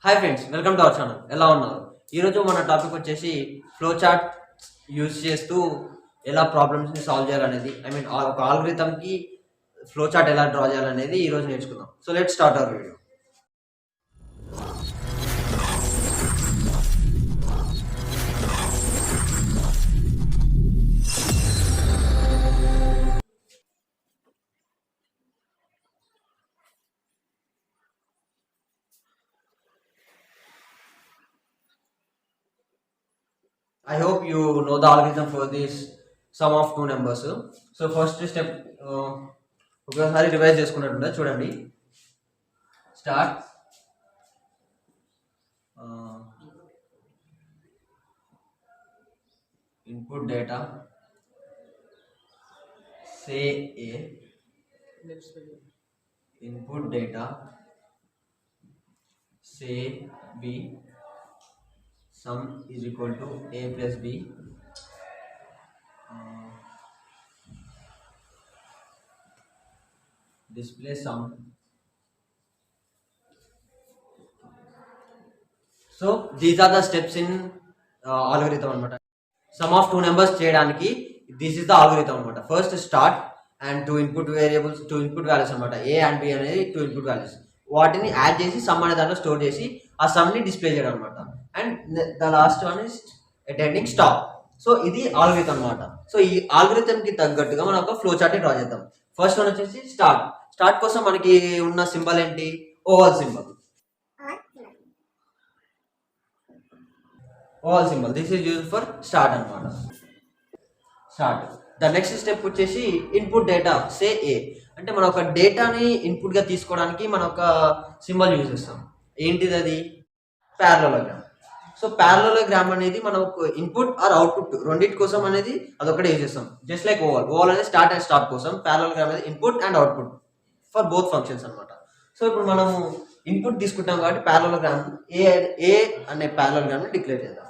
Hi friends, welcome to our channel. ఎలా ఉన్నారు? ఈరోజు మన టాపిక్ వచ్చేసి ఫ్లో చార్ట్ యూజ్ చేస్తూ ఎలా ప్రాబ్లమ్స్ని సాల్వ్ చేయాలనేది, ఒక ఆల్గరిథంకి ఫ్లో చార్ట్ ఎలా డ్రా చేయాలనేది ఈరోజు నేర్చుకుందాం. So let start our video. I hope you know the algorithm for this sum of two numbers. So first step ఒకసారి రివైజ్ చేసుకున్నట్టుంటే చూడండి. Start input data, say A, input data, say B, sum is equal to A plus B, display sum. So these are the steps in algorithm అనమాట. Sum of two numbers చేయడానికి this is the algorithm అనమాట. First start and two input variables, two input values అనమాట. A and B అనేది two input values. వాటిని add చేసి some అనే దాంట్లో store చేసి ఆ సమ్ని డిస్ప్లే చేయడం అనమాట. And the last one is ending stop. So ఇది ఆల్గరిథం అనమాట. సో ఈ ఆల్గరిథంకి తగ్గట్టుగా మనం ఒక ఫ్లో చార్ట్ని డ్రా చేద్దాం. ఫస్ట్ వన్ వచ్చేసి స్టార్ట్. స్టార్ట్ కోసం మనకి ఉన్న సింబల్ ఏంటి? Oval symbol. Oval symbol this is use for start అనమాట. స్టార్ట్. ద నెక్స్ట్ స్టెప్ వచ్చేసి ఇన్పుట్ డేటా, సే ఏ. అంటే మనం ఒక డేటాని ఇన్పుట్గా తీసుకోవడానికి మనం ఒక సింబల్ యూజ్ చేస్తాం. ఏంటిది అది? ప్యారలోగ్రామ్. సో ప్యారలోగ్రామ్ అనేది మనం ఇన్పుట్ ఆర్ అవుట్పుట్ రెండింటి కోసం అనేది అదొకటే యూజ్ చేస్తాం. Just like oval. ఓవల్ అనేది స్టార్ట్ అండ్ స్టాప్ కోసం, ప్యారలోగ్రామ్ అనేది input and output for both functions అనమాట. సో ఇప్పుడు మనం ఇన్పుట్ తీసుకుంటాం కాబట్టి ప్యారలోగ్రామ్ ఏ అనే ప్యారలోగ్రామ్ని డిక్లేర్ చేద్దాం.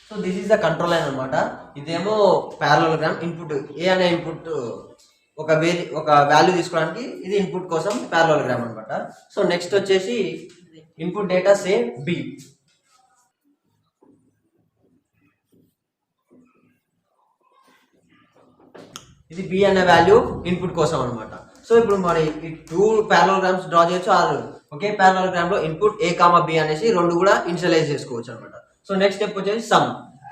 So this is the control line అనమాట. ఇదేమో ప్యారలోగ్రామ్. ఇన్పుట్ ఏ అనే ఇన్పుట్ ఒక వాల్యూ తీసుకోవడానికి ఇది ఇన్పుట్ కోసం ప్యారలోగ్రామ్ అనమాట. సో నెక్స్ట్ వచ్చేసి ఇన్పుట్ డేటా సే బి. ఇది బి అనే వాల్యూ ఇన్పుట్ కోసం అనమాట. సో ఇప్పుడు మరి ఈ టూ ప్యారలోగ్రామ్స్ డ్రా చేయొచ్చు, ఆరు ఒకే ప్యారలోగ్రామ్ లో ఇన్పుట్ ఏ కామా బి అనేసి రెండు కూడా ఇనిషియలైజ్ చేసుకోవచ్చు అనమాట. సో నెక్స్ట్ స్టెప్ వచ్చేసి sum.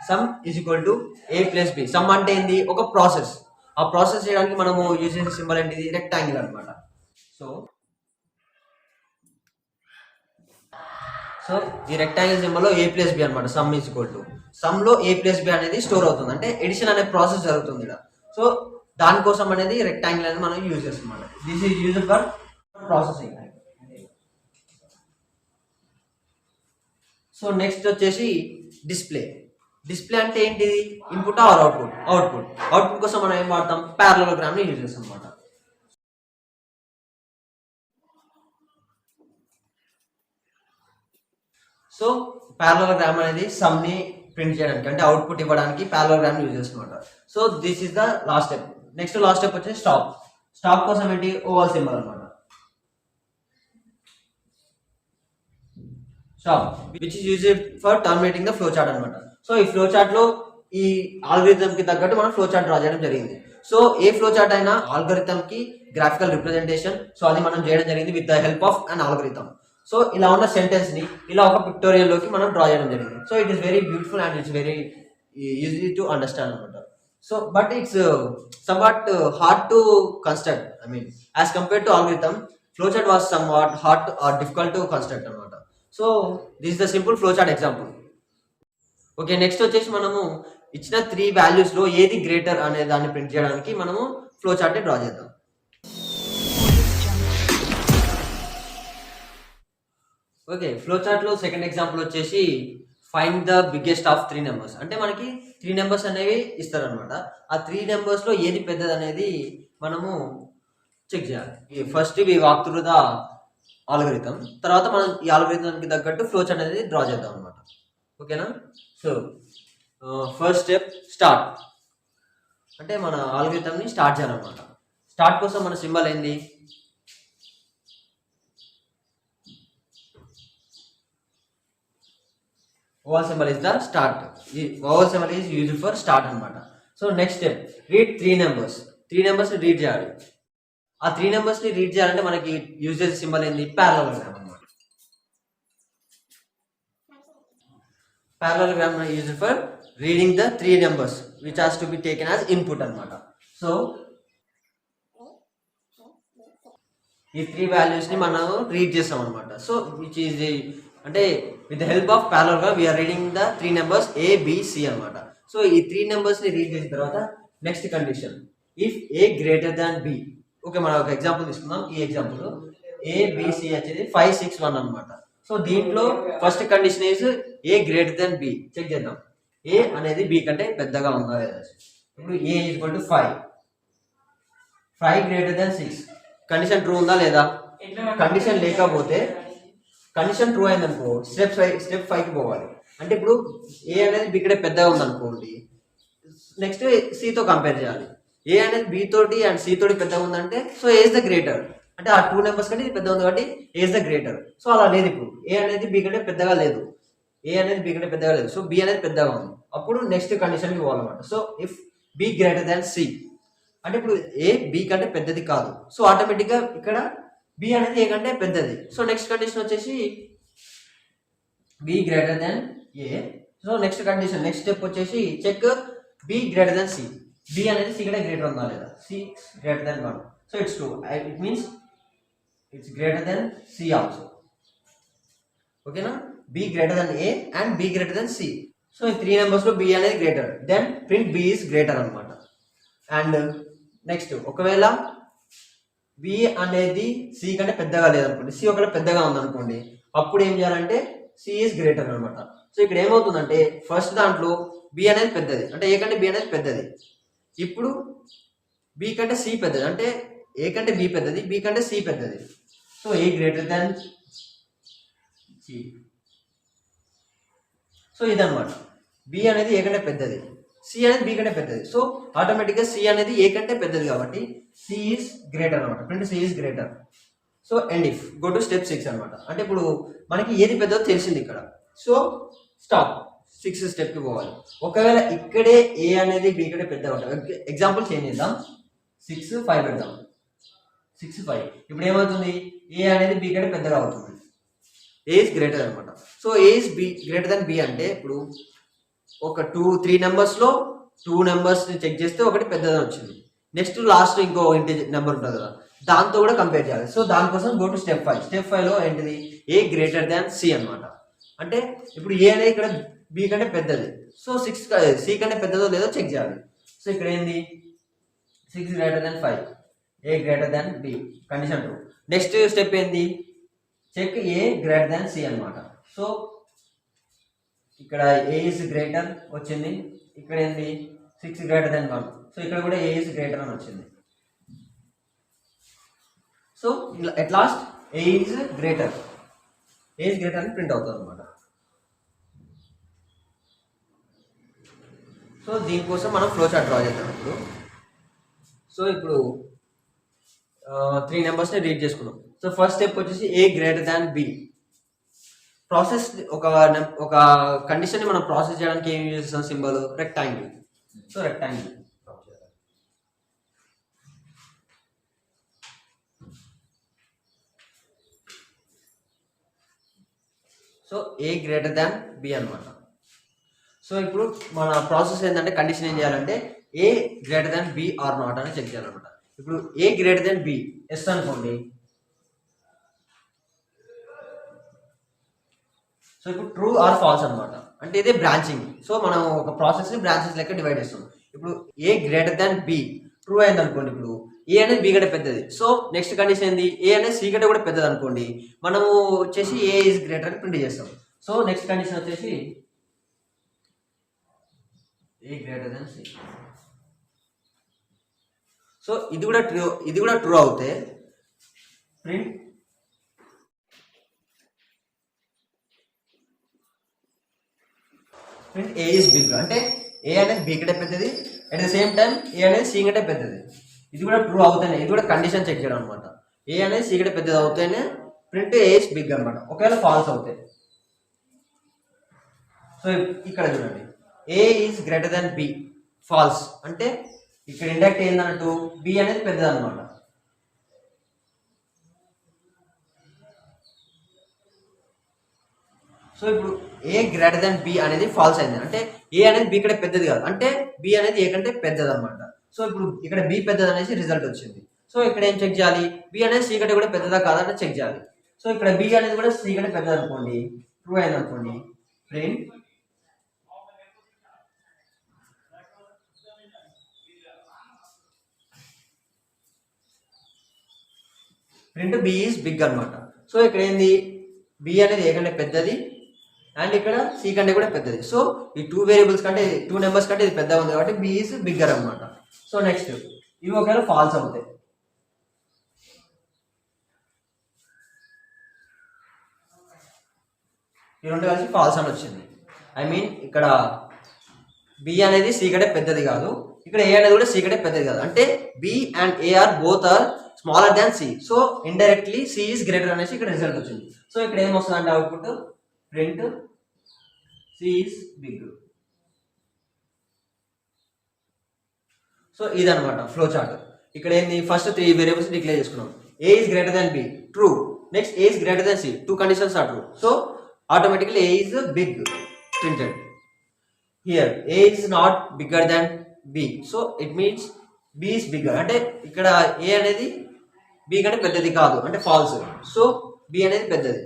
Sum is equal to A plus B. Sum అంటే ఏంది? ఒక ప్రాసెస్. ఆ ప్రాసెస్ చేయడానికి మనము యూజ్ చేసే సింబల్ ఏంటిది? రెక్టాంగిల్ అనమాట. సో సో ఈ రెక్టాంగిల్ సింబల్ లో ఏ ప్లస్ బి అనమాట. Some is equal to some లో ఏ ప్లస్ బి అనేది స్టోర్ అవుతుంది. అంటే ఎడిషన్ అనే ప్రాసెస్ జరుగుతుంది ఇక్కడ. సో దానికోసం అనేది రెక్టాంగిల్ అనేది మనం యూజ్ చేస్తాం అన్నమాట. This is used for processing. So next వచ్చేసి డిస్ప్లే. డిస్ప్లే అంటే ఏంటిది? Input are output. అవుట్పుట్ కోసం మనం ఏం వాడతాం? ప్యారలోగ్రామ్ ని యూజ్ చేస్తాం అన్నమాట. సో ప్యారలోగ్రామ్ అనేది సమ్ ని ప్రింట్ చేయడానికి, అంటే అవుట్పుట్ ఇవ్వడానికి ప్యారలోగ్రామ్ యూజ్ చేస్తాం. So this is the last step. Next last step వచ్చేసి స్టాప్. స్టాప్ కోసం ఏంటి? ఓవల్ సింబల్ అనమాట. Stop which is used for terminating the flow chart అనమాట. సో ఈ ఫ్లో చార్ట్ లో ఈ ఆల్గరిథం కి తగ్గట్టు మనం ఫ్లో చార్ట్ డ్రా చేయడం జరిగింది. సో ఏ ఫ్లో చార్ట్ అయినా ఆల్గరిథం కి గ్రాఫికల్ రిప్రజెంటేషన్, సో అది మనం చేయడం జరిగింది with the help of an algorithm. So ఇలా ఉన్న సెంటెన్స్ ని ఇలా ఒక పిక్టోరియల్ లోకి మనం డ్రా చేయడం జరిగింది. So it is very beautiful and it's very easy to understand అనమాట. So but it's somewhat hard to construct. As compared to algorithm, flowchart was somewhat hard or difficult to construct అనమాట. So this is the simple flowchart example. Okay, next వచ్చేసి మనము ఇచ్చిన 3 values లో ఏది greater అనే దాన్ని print చేయడానికి మనము ఫ్లోచార్ట్ ని డ్రా చేద్దాం. ఓకే, ఫ్లోచార్ట్ లో సెకండ్ ఎగ్జాంపుల్ వచ్చేసి find the biggest of 3 numbers. అంటే మనకి 3 నెంబర్స్ అనేవి ఇస్తారనమాట. ఆ 3 నెంబర్స్ లో ఏది పెద్దది అనేది మనము చెక్ చేయాలి. First we walk through the algorithm, తర్వాత మనం ఈ ఆల్గరిథంకి తగ్గట్టు ఫ్లో చార్ట్ అనేది డ్రా చేద్దాం అనమాట. ఓకేనా? So first step start. అంటే మన ఆల్గరిథంని స్టార్ట్ చేయాలన్నమాట. స్టార్ట్ కోసం మన సింబల్ ఏంది? Oval symbol is the start. ఈ oval symbol is used for start అనమాట. So next step read 3 numbers. 3 నెంబర్స్ని రీడ్ చేయాలి. ఆ 3 నెంబర్స్ని రీడ్ చేయాలంటే మనకి యూజ్ చేసే సింబల్ ఏంది? ప్యారలలోగ్రామ్ అనమాట. Parallelogram used for reading the 3 numbers which has to be taken as input అనమాట. సో ఈ 3 వాల్యూస్ని మనం రీడ్ చేస్తాం అనమాట. సో విచ్ ఈజ్ అంటే with the help of parallelogram we are reading the 3 numbers ABC అనమాట. సో ఈ 3 నెంబర్స్ని రీడ్ చేసిన తర్వాత next condition if A greater than B. Okay, మనం ఒక ఎగ్జాంపుల్ తీసుకుందాం. ఈ ఎగ్జాంపుల్ ABC వచ్చేది 5, 6, 1 అనమాట. సో దీంట్లో first condition is A greater than B. Check చేద్దాం. A అనేది B కంటే పెద్దగా ఉందా లేదా. ఇప్పుడు A equal to 5, 5 greater than 6. Condition true ఉందా లేదా? కండిషన్ లేకపోతే, కండిషన్ ట్రూ అయింది అనుకో స్టెప్ 5కి పోవాలి. అంటే ఇప్పుడు A అనేది B కంటే పెద్దగా ఉందనుకోండి, నెక్స్ట్ Cతో కంపేర్ చేయాలి. A అనేది B తోటి అండ్ C తోటి పెద్దగా ఉందంటే so A is the greater. అంటే ఆ 2 నెంబర్స్ కంటే ఇది పెద్ద ఉంది కాబట్టి A is the greater. So అలా లేదు. ఇప్పుడు A అనేది B కంటే పెద్దగా లేదు. A అనేది B కంటే పెద్దగా లేదు. సో B అనేది పెద్దగా ఉంది. అప్పుడు నెక్స్ట్ కండిషన్కి పోవాలన్నమాట. So if B greater than C అంటే ఇప్పుడు A B కంటే పెద్దది కాదు. సో ఆటోమేటిక్గా ఇక్కడ B అనేది A కంటే పెద్దది. సో నెక్స్ట్ కండిషన్ వచ్చేసి B greater than A. So next condition next step వచ్చేసి check B greater than C. B అనేది C కంటే గ్రేటర్ ఉందా లేదా. C greater than 1. So it's true. It means it's greater than C also. ఓకేనా? B greater than A and B greater than C. So ఈ 3 నెంబర్స్లో B అనేది greater. Then print B is greater అనమాట. And next ఒకవేళ B అనేది C కంటే పెద్దగా లేదనుకోండి, C ఒకవేళ పెద్దగా ఉందనుకోండి, అప్పుడు ఏం చేయాలంటే C ఈస్ గ్రేటర్ అనమాట. సో ఇక్కడ ఏమవుతుందంటే ఫస్ట్ దాంట్లో B అనేది పెద్దది, అంటే A కంటే B అనేది పెద్దది. ఇప్పుడు B కంటే C పెద్దది, అంటే A కంటే B పెద్దది, B కంటే C పెద్దది. So A greater than C. So ఇదనమాట. B అనేది A కంటే పెద్దది, C అనేది B కంటే పెద్దది. సో ఆటోమేటిక్గా C అనేది A కంటే పెద్దది కాబట్టి C ఈస్ గ్రేటర్ అనమాట. Print C is greater. So and if go to step 6 అనమాట. అంటే ఇప్పుడు మనకి ఏది పెద్దదో తెలిసింది ఇక్కడ. సో స్టాప్ 6 స్టెప్కి పోవాలి. ఒకవేళ ఇక్కడే A అనేది B కంటే పెద్దగా ఉంటుంది. ఎగ్జాంపుల్ చేంజ్ చేద్దాం. 6, 5 పెడదాం. 6, 5. ఇప్పుడు ఏమవుతుంది? A అనేది B కంటే పెద్దగా అవుతుంది. A ఇస్ గ్రేటర్ అనమాట. So A is B greater than B అంటే ఇప్పుడు ఒక 3 నెంబర్స్లో 2 నెంబర్స్ని చెక్ చేస్తే ఒకటి పెద్దదని వచ్చింది. నెక్స్ట్ లాస్ట్ ఇంకో ఇంటి నెంబర్ ఉంటుంది కదా, దాంతో కూడా కంపేర్ చేయాలి. సో దానికోసం గో టు స్టెప్ 5. స్టెప్ 5లో ఏంటిది? A గ్రేటర్ దాన్ C అనమాట. అంటే ఇప్పుడు A అనేది ఇక్కడ B కంటే పెద్దది. సో 6 C కంటే పెద్దదో లేదో చెక్ చేయాలి. సో ఇక్కడ ఏంది? 6 greater than 5, A greater than B. Condition true. Next step ఏంది? Check A greater than C అనమాట. సో ఇక్కడ A ఇస్ గ్రేటర్ వచ్చింది. ఇక్కడ ఏంది? 6 గ్రేటర్ దాన్ 1. సో ఇక్కడ కూడా A ఇస్ గ్రేటర్ అని వచ్చింది. So at last A is greater అని ప్రింట్ అవుతుంది అనమాట. సో దీనికోసం మనం ఫ్లో చార్ట్ డ్రా చేద్దాం ఇప్పుడు. సో ఇప్పుడు 3 నెంబర్స్ని రీడ్ చేసుకున్నాం. సో ఫస్ట్ స్టెప్ వచ్చేసి A greater than B. Process ఒక కండిషన్ని మనం ప్రాసెస్ చేయడానికి ఏం యూజ్ చేస్తాం? Symbol rectangle. So rectangle. So A greater than B అనమాట. సో ఇప్పుడు మన ప్రాసెస్ ఏంటంటే కండిషన్ ఏం చేయాలంటే A greater than B or not అని చెక్ చేయాలన్నమాట. ఇప్పుడు A greater than B yes అనుకోండి. సో ఇప్పుడు ట్రూ ఆర్ ఫాల్స్ అనమాట. అంటే ఇదే బ్రాంచింగ్. సో మనం ఒక ప్రాసెస్ని బ్రాంచెస్ లెక్క డివైడ్ చేస్తాం. ఇప్పుడు A greater than B true అయింది అనుకోండి, ఇప్పుడు A అనేది B కంటే పెద్దది. సో నెక్స్ట్ కండిషన్ ఏంది? A అనేది C కంటే కూడా పెద్దది అనుకోండి, మనము వచ్చేసి A ఈజ్ గ్రేటర్ అని ప్రింట్ చేస్తాం. సో నెక్స్ట్ కండిషన్ వచ్చేసి A greater than C. So ఇది కూడా ట్రూ అవుతే ప్రింట్ A is big. అంటే ఏ అనేది బి కంటే పెద్దది, అట్ ద సేమ్ టైం ఏ అనేది సి కంటే పెద్దది. ఇది కూడా ట్రూ అవుతానే, ఇది కూడా కండిషన్ చెక్ చేయడం అనమాట. ఏ అనేది సి కంటే పెద్దది అవుతేనే ప్రింట్ ఏ ఇస్ బిగ్ అనమాట. ఒకవేళ ఫాల్స్ అవుతాయి. సో ఇక్కడ చూడండి, A is greater than B, false అంటే ఇక్కడ ఇండక్ట్ ఏందన్నట్టు బి అనేది పెద్దది అనమాట. సో ఇప్పుడు ఏ గ్రేటర్ దాన్ బి అనేది ఫాల్స్ అయింది, అంటే ఏ అనేది బి కంటే పెద్దది కాదు, అంటే బి అనేది ఏ కంటే పెద్దది అనమాట. సో ఇప్పుడు ఇక్కడ బి పెద్దది అనేసి రిజల్ట్ వచ్చింది. సో ఇక్కడ ఏం చెక్ చేయాలి, బి అనేది సి కంటే కూడా పెద్దదా కాదంటే చెక్ చేయాలి. సో ఇక్కడ బి అనేది కూడా సి కంటే పెద్దది అనుకోండి, ట్రూ అయింది అనుకోండి, print print B is big అనమాట. సో ఇక్కడ ఏంది, బి అనేది ఏ కంటే పెద్దది అండ్ ఇక్కడ సి కంటే కూడా పెద్దది. సో ఈ 2 వేరియబుల్స్ కంటే 2 నెంబర్స్ కంటే ఇది పెద్దగా ఉంది కాబట్టి బి ఈజ్ బిగ్గర్ అనమాట. సో నెక్స్ట్ ఇవి ఒకవేళ ఫాల్స్ అవుతాయి, ఈ రెండు కలిసి ఫాల్స్ అని వచ్చింది. ఐ మీన్ ఇక్కడ బి అనేది సి కంటే పెద్దది కాదు, ఇక్కడ ఏ అనేది కూడా సి కంటే పెద్దది కాదు, అంటే B and A are both are smaller than C. So indirectly C is greater అనేసి ఇక్కడ రిజల్ట్ వచ్చింది. సో ఇక్కడ ఏమొస్తుంది అంటే output print C is big. So ఇదనమాట ఫ్లో చార్ట్. ఇక్కడ ఏంది, ఫస్ట్ 3 వేరియబుల్స్ డిక్లేర్ చేసుకున్నాం. A is greater than B, true. Next A is greater than C, 2 conditions are true. So automatically A is big printed. Here A is not bigger than B, so it means B is bigger, అంటే ఇక్కడ A అనేది B కంటే పెద్దది కాదు, అంటే falls. So B అనేది పెద్దది.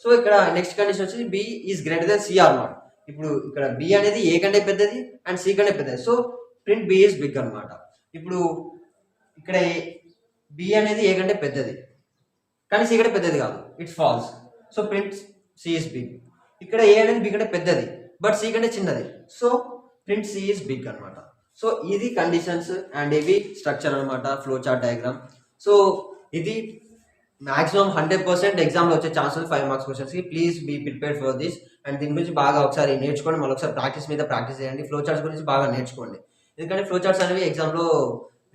So ఇక్కడ నెక్స్ట్ కండిషన్ వచ్చి B is greater than C or not. ఇప్పుడు ఇక్కడ బి అనేది ఏ కంటే పెద్దది అండ్ సి కంటే పెద్దది, so print B is big అనమాట. ఇప్పుడు ఇక్కడ బి అనేది ఏ కంటే పెద్దది కానీ సి కంటే పెద్దది కాదు, it's false. So print C is big. ఇక్కడ ఏ అనేది బి కంటే పెద్దది బట్ సి కంటే చిన్నది, so print C is big అనమాట. సో ఇది కండిషన్స్ అండ్ ఇవి స్ట్రక్చర్ అనమాట, ఫ్లో చార్ట్ డయాగ్రామ్. సో ఇది మాక్సిమం 100% ఎగ్జామ్లో వచ్చే ఛాన్సెస్ 5 మార్క్స్ క్వశ్చన్స్కి. Please be prepared for this. And దీని గురించి బాగా ఒకసారి నేర్చుకోండి, మళ్ళీ ఒకసారి ప్రాక్టీస్ మీద ప్రాక్టీస్ చేయండి. ఫ్లో చార్ట్స్ గురించి బాగా నేర్చుకోండి, ఎందుకంటే ఫ్లో చార్ట్స్ అనేవి ఎగ్జామ్లో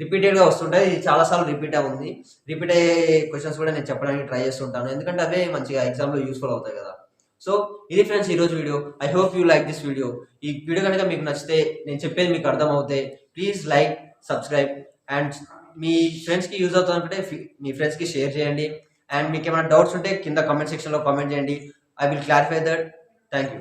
రిపీటెడ్గా వస్తుంటాయి. ఇది చాలాసార్లు రిపీట్ అవుతుంది. రిపీట్ అయ్యే క్వశ్చన్స్ కూడా నేను చెప్పడానికి ట్రై చేస్తుంటాను, ఎందుకంటే అవే మంచిగా ఎగ్జామ్లో యూస్ఫుల్ అవుతాయి కదా. సో ఇది ఫ్రెండ్స్ ఈరోజు video. I hope you like this video. ఈ వీడియో కనుక మీకు నచ్చితే, నేను చెప్పేది మీకు అర్థమవుతాయి, ప్లీజ్ లైక్, సబ్స్క్రైబ్ అండ్ మీ ఫ్రెండ్స్కి యూజ్ అవుతుందంటే మీ ఫ్రెండ్స్కి షేర్ చేయండి. అండ్ మీకు ఏమైనా డౌట్స్ ఉంటే కింద కామెంట్ సెక్షన్లో కామెంట్ చేయండి. I will clarify that. Thank you.